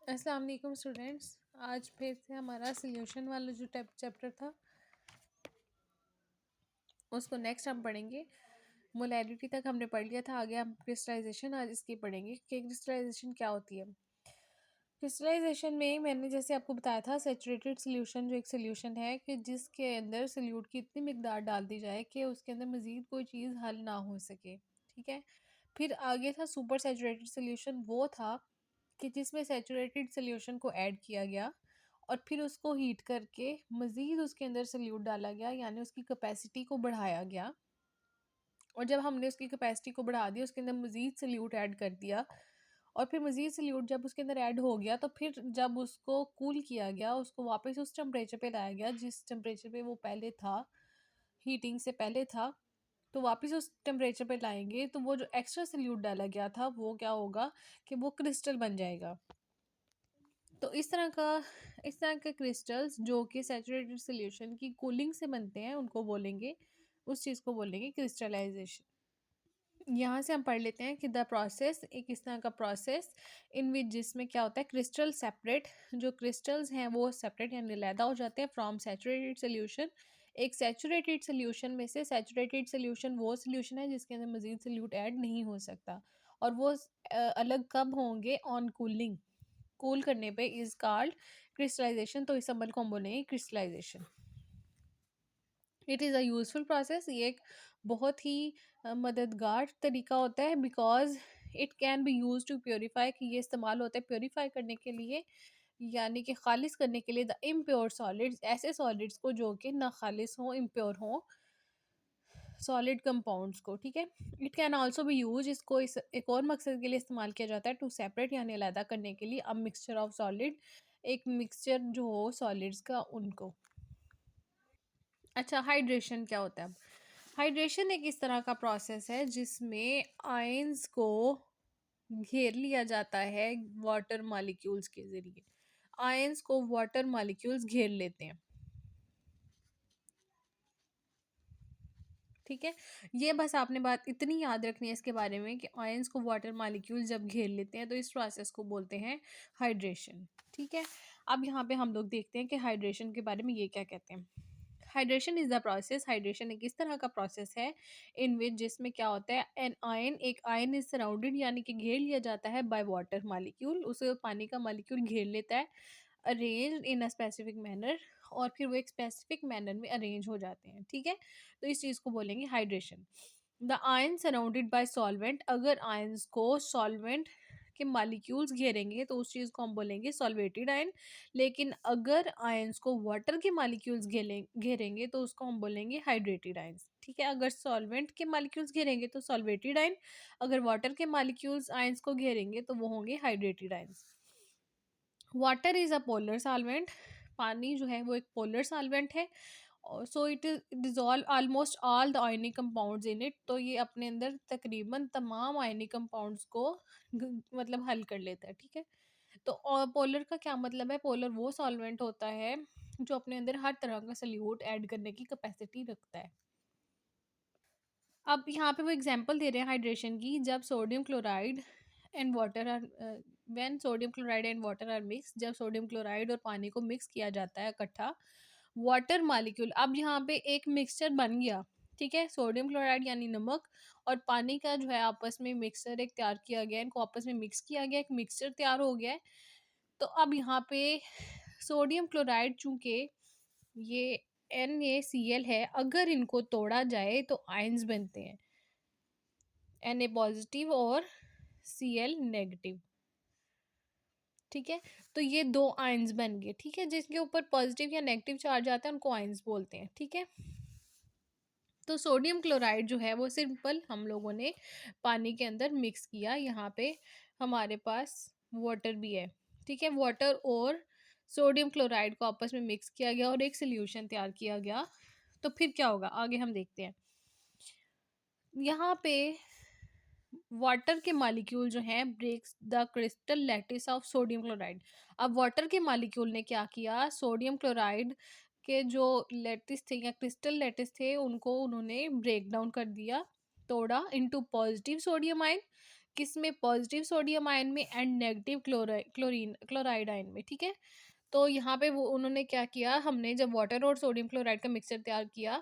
अस्सलाम वालेकुम स्टूडेंट्स। आज फिर से हमारा सोल्यूशन वाला जो चैप्टर था उसको नेक्स्ट हम पढ़ेंगे। मोलैरिटी तक हमने पढ़ लिया था, आगे हम क्रिस्टलाइजेशन आज इसकी पढ़ेंगे कि क्रिस्टलाइजेशन क्या होती है। क्रिस्टलाइजेशन में मैंने जैसे आपको बताया था, सैचुरेटेड सोल्यूशन जो एक सोल्यूशन है कि जिसके अंदर सोल्यूट की इतनी मिकदार डाल दी जाए कि उसके अंदर मज़ीद कोई चीज़ हल ना हो सके। ठीक है, फिर आगे था सुपर सैचुरेटेड सोल्यूशन, वो था कि जिसमें सैचुरेटेड सोल्यूशन को ऐड किया गया और फिर उसको हीट करके मज़ीद उसके अंदर सोल्यूट डाला गया, यानी उसकी कैपेसिटी को बढ़ाया गया। और जब हमने उसकी कैपेसिटी को बढ़ा दिया, उसके अंदर मज़ीद सोल्यूट ऐड कर दिया और फिर मज़ीद सोल्यूट जब उसके अंदर ऐड हो गया तो फिर जब उसको कूल किया गया, उसको वापस उस टेम्परेचर पे लाया गया जिस टेम्परेचर पे वो पहले था, हीटिंग से पहले था। तो वापस उस टेम्परेचर पे लाएंगे तो वो जो एक्स्ट्रा सोल्यूट डाला गया था वो क्या होगा कि वो क्रिस्टल बन जाएगा। तो इस तरह के क्रिस्टल्स जो कि सैचुरेटेड सॉल्यूशन की कूलिंग से बनते हैं उनको बोलेंगे, उस चीज़ को बोलेंगे क्रिस्टलाइजेशन। यहाँ से हम पढ़ लेते हैं कि द प्रोसेस एक इस तरह का प्रोसेस इन विच जिसमें क्या होता है, क्रिस्टल सेपरेट, जो क्रिस्टल्स हैं वो सेपरेट यानी अलहदा हो जाते हैं फ्रॉम सैचुरेटेड सोल्यूशन। एक सैचुरेटेड सोल्यूशन में से, सैचुरेटेड सोल्यूशन वो सोल्यूशन है जिसके अंदर मजीद सोल्यूट ऐड नहीं हो सकता, और वो अलग कब होंगे, ऑन कूलिंग, कूल करने पे इज कॉल्ड क्रिस्टलाइजेशन। तो इस अमल को हम बोलेंगे crystallization. It is a useful process, ये एक बहुत ही मददगार तरीका होता है, because it can be use to purify, कि ये इस्तेमाल होता है प्योरीफाई करने के लिए, यानी कि खालिस करने के लिए द इम्प्योर सॉलिड्स, ऐसे सॉलिड्स को जो कि ना खालिस हों, इम्प्योर हों, सॉलिड कंपाउंड्स को। ठीक है, it can also be use, इसको इस एक और मकसद के लिए इस्तेमाल किया जाता है, टू सेपरेट यानी अलहदा करने के लिए, अब मिक्सचर ऑफ सॉलिड, एक मिक्सचर जो हो सॉलिड्स का उनको। अच्छा, हाइड्रेशन क्या होता है? अब हाइड्रेशन एक इस तरह का प्रोसेस है जिसमें आयंस को घेर लिया जाता है वाटर मॉलिक्यूल्स के ज़रिए। आयंस को वाटर मॉलिक्यूल्स घेर लेते हैं। ठीक है, ये बस आपने बात इतनी याद रखनी है इसके बारे में कि आयंस को वाटर मॉलिक्यूल्स जब घेर लेते हैं तो इस प्रोसेस को बोलते हैं हाइड्रेशन। ठीक है, अब यहाँ पे हम लोग देखते हैं कि हाइड्रेशन के बारे में ये क्या कहते हैं। Hydration is the process, hydration एक इस तरह का प्रोसेस है इन विच जिसमें क्या होता है, एन आयन, एक आयन इज सराउंडेड यानी कि घेर लिया जाता है बाय वाटर मॉलिक्यूल, उसे पानी का मॉलिक्यूल घेर लेता है, arrange in a specific manner, और फिर वो एक स्पेसिफिक मैनर में अरेंज हो जाते हैं। ठीक है, तो इस चीज़ को बोलेंगे hydration. The ion surrounded by solvent, अगर आयंस को सॉल्वेंट के मॉलिक्यूल्स घेरेंगे तो उस चीज़ को हम बोलेंगे सॉल्वेटेड आयन, लेकिन अगर आयंस को वाटर के मॉलिक्यूल्स घेरेंगे तो उसको हम बोलेंगे हाइड्रेटेड आयंस। ठीक है, अगर सॉल्वेंट के मॉलिक्यूल्स घेरेंगे तो सॉल्वेटेड आयन, अगर वाटर के मॉलिक्यूल्स आयंस को घेरेंगे तो वो होंगे hydrated ions. Water is a polar solvent, पानी जो है वो एक पोलर सॉल्वेंट है, so it is dissolve almost all the ionic compounds in it, तो ये अपने अंदर तकरीबन तमाम आयनिक कंपाउंड्स को मतलब हल कर लेता है। ठीक है, तो पोलर का क्या मतलब है, पोलर वो सॉल्वेंट होता है जो अपने अंदर हर तरह का सल्यूट ऐड करने की कैपेसिटी रखता है। अब यहाँ पे वो एग्जांपल दे रहे हैं हाइड्रेशन की, जब sodium chloride and water are, when sodium chloride and water are mix, जब सोडियम क्लोराइड और पानी को मिक्स किया जाता है इकट्ठा, वाटर मॉलिक्यूल, अब यहाँ पे एक मिक्सचर बन गया। ठीक है, सोडियम क्लोराइड यानी नमक और पानी का जो है आपस में मिक्सचर एक तैयार किया गया, इनको आपस में मिक्स किया गया, एक मिक्सचर तैयार हो गया है। तो अब यहाँ पे सोडियम क्लोराइड, चूंकि ये NaCl है, अगर इनको तोड़ा जाए तो आयंस बनते हैं, Na पॉजिटिव और Cl नेगेटिव। ठीक है, तो ये दो आयंस बन गए। ठीक है, जिसके ऊपर पॉजिटिव या नेगेटिव चार्ज आता है उनको आयंस बोलते हैं। ठीक है, तो सोडियम क्लोराइड जो है वो सिंपल हम लोगों ने पानी के अंदर मिक्स किया, यहाँ पे हमारे पास वाटर भी है। ठीक है, वाटर और सोडियम क्लोराइड को आपस में मिक्स किया गया और एक सोल्यूशन तैयार किया गया। तो फिर क्या होगा आगे हम देखते हैं। यहाँ पे वाटर के मॉलिक्यूल जो हैं breaks the crystal lattice of sodium chloride. अब वाटर के मॉलिक्यूल ने क्या किया, सोडियम क्लोराइड के जो लैटिस थे या क्रिस्टल लैटिस थे उनको उन्होंने ब्रेक डाउन कर दिया, तोड़ा इनटू पॉजिटिव सोडियम आयन, किस में, पॉजिटिव सोडियम आयन में एंड नेगेटिव क्लोराइड आयन में, ठीक है। तो यहाँ पे वो उन्होंने क्या किया, हमने जब वाटर और सोडियम क्लोराइड का मिक्सचर तैयार किया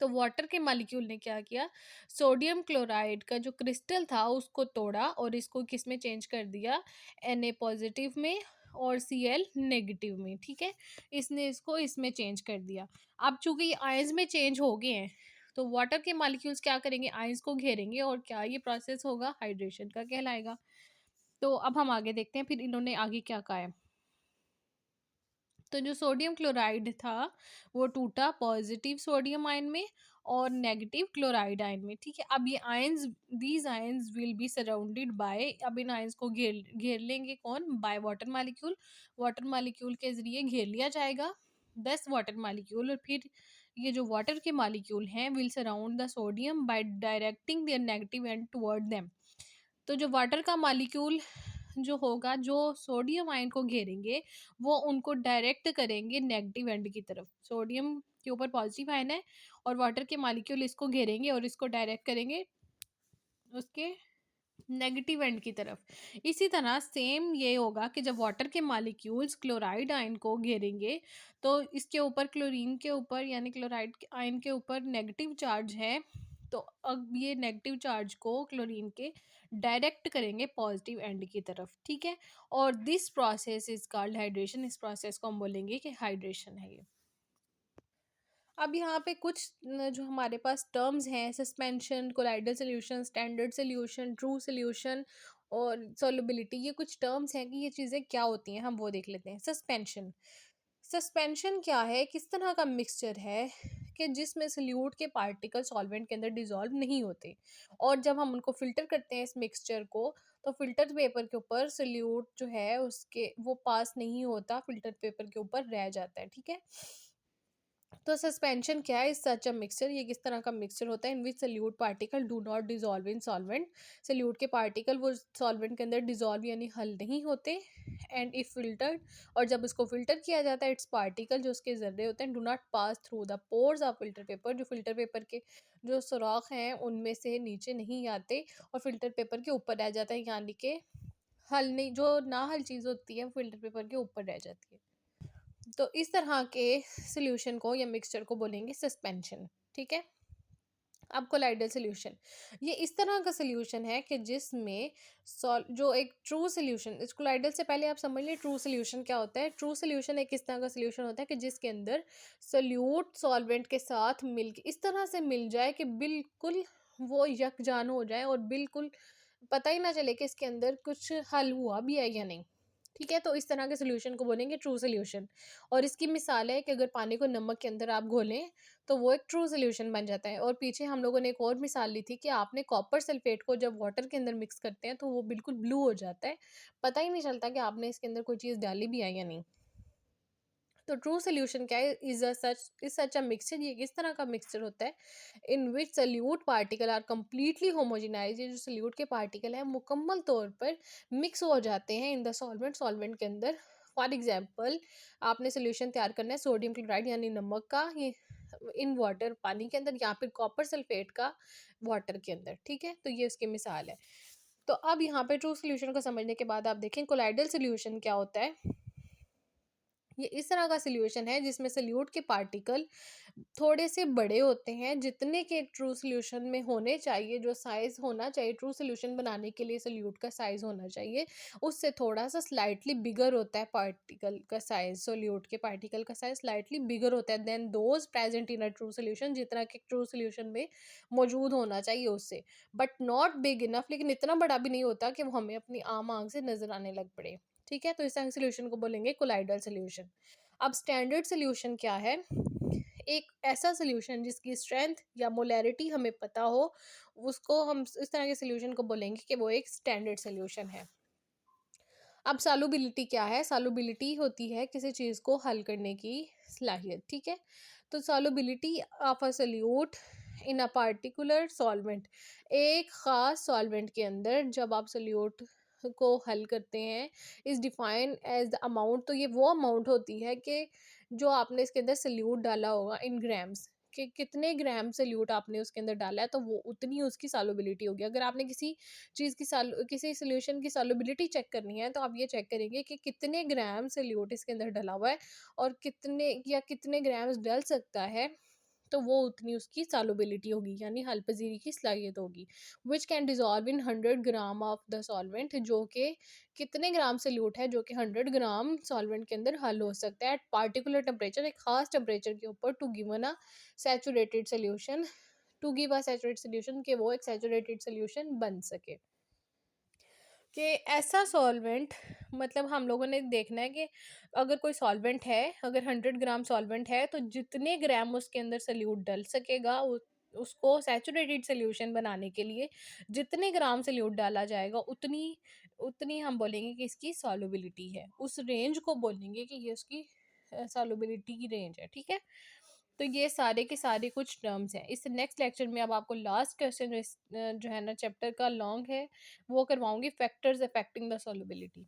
तो वाटर के मॉलिक्यूल ने क्या किया, सोडियम क्लोराइड का जो क्रिस्टल था उसको तोड़ा और इसको किस में चेंज कर दिया, Na पॉजिटिव में और Cl नेगेटिव में, ठीक है। इसने इसको इसमें चेंज कर दिया। अब चूंकि ये आयंस में चेंज हो गए हैं तो वाटर के मॉलिक्यूल्स क्या करेंगे, आयंस को घेरेंगे और क्या ये प्रोसेस होगा, हाइड्रेशन का कहलाएगा। तो अब हम आगे देखते हैं फिर इन्होंने आगे क्या कहा है। तो जो सोडियम क्लोराइड था वो टूटा पॉजिटिव सोडियम आयन में और नेगेटिव क्लोराइड आयन में, ठीक है। अब ये ions, these ions will be surrounded by, अब इन आयंस को घेर घेर लेंगे कौन, by water molecule. Water molecule के जरिए घेर लिया जाएगा 10 वाटर मॉलिक्यूल, और फिर ये जो वाटर के मॉलिक्यूल हैं will surround the sodium by directing their negative end toward them. तो जो वाटर का मॉलिक्यूल जो होगा, जो सोडियम आयन को घेरेंगे वो उनको डायरेक्ट करेंगे नेगेटिव एंड की तरफ। सोडियम के ऊपर पॉजिटिव आयन है और वाटर के मॉलिक्यूल इसको घेरेंगे और इसको डायरेक्ट करेंगे उसके नेगेटिव एंड की तरफ। इसी तरह सेम ये होगा कि जब वाटर के मॉलिक्यूल्स क्लोराइड आयन को घेरेंगे तो इसके ऊपर क्लोरीन के ऊपर यानी क्लोराइड आयन के ऊपर नेगेटिव चार्ज है, तो अब ये नेगेटिव चार्ज को क्लोरीन के डायरेक्ट करेंगे पॉजिटिव एंड की तरफ, ठीक है। और this process is called hydration, इस प्रोसेस को हम बोलेंगे कि हाइड्रेशन है ये। अब यहाँ पे कुछ जो हमारे पास टर्म्स हैं, suspension, colloidal solution, standard solution, true solution और सॉल्युबिलिटी, ये कुछ टर्म्स हैं कि ये चीज़ें क्या होती हैं, हम वो देख लेते हैं। सस्पेंशन, सस्पेंशन क्या है, किस तरह का मिक्सचर है कि जिसमें सल्यूट के पार्टिकल सॉल्वेंट के अंदर डिसॉल्व नहीं होते, और जब हम उनको फिल्टर करते हैं इस मिक्सचर को तो फिल्टर पेपर के ऊपर सल्यूट जो है उसके वो पास नहीं होता, फिल्टर पेपर के ऊपर रह जाता है, ठीक है। तो सस्पेंशन क्या है, इस सच अ मिक्सचर, ये किस तरह का मिक्सचर होता है in which solute particle do not dissolve in solvent, solute के पार्टिकल वो सॉल्वेंट के अंदर डिजॉल्व यानी हल नहीं होते, एंड इफ फिल्टर्ड, और जब इसको फिल्टर किया जाता है इट्स पार्टिकल जो उसके जर्रे होते हैं do not pass through the pores of filter paper, जो फिल्टर पेपर के जो सुराख हैं उनमें से नीचे नहीं आते और फिल्टर पेपर के ऊपर रह जाता है, यानी कि हल नहीं, जो ना हल चीज़ होती है फिल्टर पेपर के ऊपर रह जाती है। तो इस तरह के सॉल्यूशन को या मिक्सचर को बोलेंगे सस्पेंशन, ठीक है। अब कोलाइडल सॉल्यूशन, ये इस तरह का सॉल्यूशन है कि जिसमें जो एक ट्रू सॉल्यूशन, इस कोलाइडल से पहले आप समझ लीजिए ट्रू सॉल्यूशन क्या होता है। ट्रू सॉल्यूशन एक इस तरह का सॉल्यूशन होता है कि जिसके अंदर सोल्यूट सॉल्वेंट के साथ मिल के इस तरह से मिल जाए कि बिल्कुल वो यकजान हो जाए और बिल्कुल पता ही ना चले कि इसके अंदर कुछ हल हुआ भी है या नहीं, ठीक है। तो इस तरह के सोल्यूशन को बोलेंगे ट्रू सोल्यूशन। और इसकी मिसाल है कि अगर पानी को नमक के अंदर आप घोलें तो वो एक ट्रू सोल्यूशन बन जाता है। और पीछे हम लोगों ने एक और मिसाल ली थी कि आपने कॉपर सल्फेट को जब वाटर के अंदर मिक्स करते हैं तो वो बिल्कुल ब्लू हो जाता है, पता ही नहीं चलता कि आपने इसके अंदर कोई चीज़ डाली भी है या नहीं। तो ट्रू सोल्यूशन क्या है, इज सच अ मिक्सचर, ये किस तरह का मिक्सचर होता है in which solute particle are completely homogenise, ये जो सल्यूट के पार्टिकल हैं मुकम्मल तौर पर मिक्स हो जाते हैं इन द सॉल्वेंट, सॉल्वेंट के अंदर। फॉर एग्जाम्पल आपने सोल्यूशन तैयार करना है सोडियम क्लोराइड यानी नमक का, ये इन वाटर पानी के अंदर, या फिर कॉपर सल्फेट का वाटर के अंदर, ठीक है। तो ये उसकी मिसाल है। तो अब यहाँ पे ट्रू सोल्यूशन को समझने के बाद आप देखें कोलाइडल सोल्यूशन क्या होता है। ये इस तरह का सॉल्यूशन है जिसमें सल्यूट के पार्टिकल थोड़े से बड़े होते हैं जितने के ट्रू सॉल्यूशन में होने चाहिए, जो साइज होना चाहिए ट्रू सॉल्यूशन बनाने के लिए सल्यूट का साइज होना चाहिए उससे थोड़ा सा स्लाइटली बिगर होता है पार्टिकल का साइज, सोल्यूट के पार्टिकल का साइज स्लाइटली बिगर होता है than those present in a true solution, जितना कि ट्रू सॉल्यूशन में मौजूद होना चाहिए उससे, बट नॉट बिग इनफ, लेकिन इतना बड़ा भी नहीं होता कि वो हमें अपनी आम आंख से नजर आने लग पड़े, ठीक है। तो इस सोल्यूशन को बोलेंगे कोलाइडल सोल्यूशन। अब स्टैंडर्ड सोल्यूशन क्या है, एक ऐसा सोल्यूशन जिसकी स्ट्रेंथ या मोलैरिटी हमें पता हो, उसको हम इस तरह के सोल्यूशन को बोलेंगे कि वो एक स्टैंडर्ड सोल्यूशन है। अब सॉल्युबिलिटी क्या है, सॉल्युबिलिटी होती है किसी चीज़ को हल करने की सलाहियत, ठीक है। तो solubility of a solute in a particular solvent, एक ख़ास सॉल्वेंट के अंदर जब आप सोल्यूट को हल करते हैं is define as the amount, तो ये वो अमाउंट होती है कि जो आपने इसके अंदर सोल्यूट डाला होगा इन ग्राम्स, कि कितने ग्राम सोल्यूट आपने उसके अंदर डाला है, तो वो उतनी उसकी सॉल्युबिलिटी होगी। अगर आपने किसी चीज़ की किसी सॉल्यूशन की सॉल्युबिलिटी चेक करनी है, तो आप ये चेक करेंगे कि कितने ग्राम सोल्यूट इसके अंदर डला हुआ है और कितने ग्राम्स डल सकता है, तो वो उतनी उसकी सॉल्युबिलिटी होगी, यानी हल पजीरी की सलाहियत होगी। Which can dissolve in 100 gram of the solvent, जो कि कितने ग्राम सोल्यूट है जो कि 100 ग्राम सॉल्वेंट के अंदर हल हो सकता है एट पार्टिकुलर टेम्परेचर, एक खास टेम्परेचर के ऊपर, to given a saturated solution, to give a saturated solution, कि वो एक सैचुरेटेड सोल्यूशन बन सके। कि ऐसा सॉल्वेंट, मतलब हम लोगों ने देखना है कि अगर कोई सॉल्वेंट है, अगर 100 ग्राम सॉल्वेंट है, तो जितने ग्राम उसके अंदर सल्यूट डल सकेगा, उसको सैचुरेटेड सोल्यूशन बनाने के लिए जितने ग्राम सल्यूट डाला जाएगा, उतनी उतनी हम बोलेंगे कि इसकी सॉल्युबिलिटी है, उस रेंज को बोलेंगे कि ये उसकी सॉल्युबिलिटी की रेंज है, ठीक है। तो ये सारे के सारे कुछ टर्म्स हैं। इस नेक्स्ट लेक्चर में अब आपको लास्ट क्वेश्चन जो है ना चैप्टर का लॉन्ग है, वो करवाऊंगी, फैक्टर्स अफेक्टिंग द सॉल्युबिलिटी।